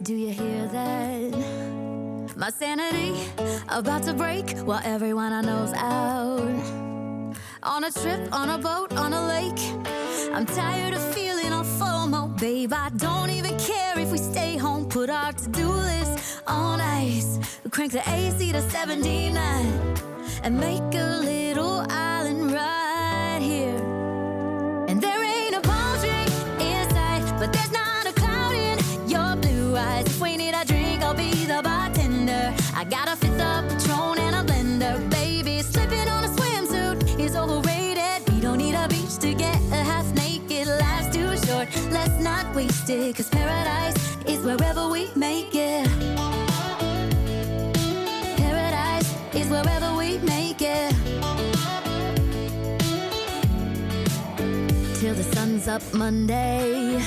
Do you hear that? My sanity about to break while everyone I know's out. On a trip, on a boat, on a lake. I'm tired of feeling all FOMO, babe. I don't even care if we stay home. Put our to-do list on ice. Crank the AC to 79 and make a little island right here. And there ain't a palm tree in sight, but there's not a cloud in your blue eyes. If we need a drink, I'll be the bartender. I got a fifth of Patron and a blender, baby. Slipping on a swimsuit is overrated. We don't need a beach to get a half naked. Life's too short, let's not waste it, 'cause paradise is wherever we make it. Paradise is wherever we make it. Till the sun's up Monday,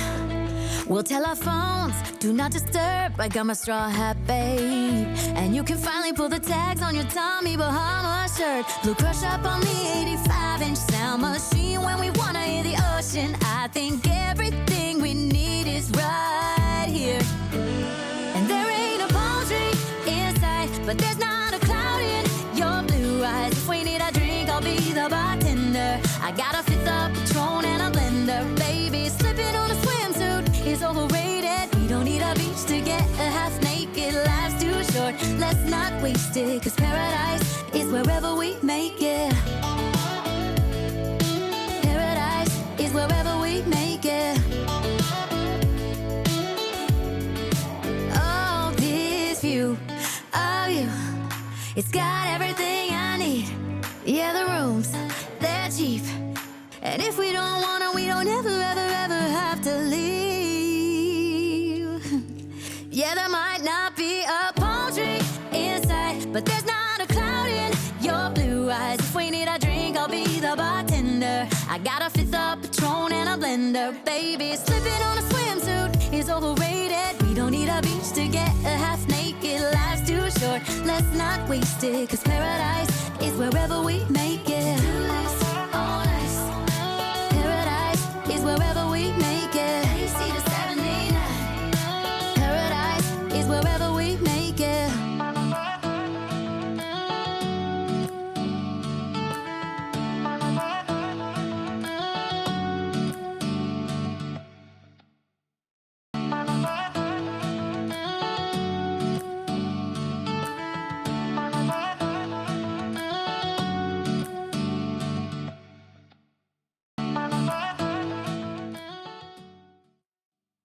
we'll tell our phones, do not disturb. I got my straw hat, babe. And you can finally pull the tags on your Tommy Bahama shirt. Blue crush up on the 85-inch sound machine when we wanna hear the ocean. I think everything we need is right here. And there ain't a palm tree in sight, but there's not a cloud in your blue eyes. If we need a drink, I'll be the bartender. I got a fifth of Patron and a blender, baby. Slipping on a swimsuit is overrated. We don't need a beach to get a half naked. Life's too short, let's not waste it, 'cause paradise is wherever we make it. Paradise is wherever we make it. Oh, this view of you, it's got everything I need. Yeah, the rooms, they're cheap. And if we don't wanna, we don't ever, ever, ever have to leave. Yeah, there might not be a palm tree in sight, but there's not a cloud in your blue eyes. If we need a drink, I'll be the bartender. I got a fifth of Patron and a blender, baby. Slipping on a swimsuit is overrated. We don't need a beach to get a half naked. Life's too short, let's not waste it, 'cause paradise is wherever we make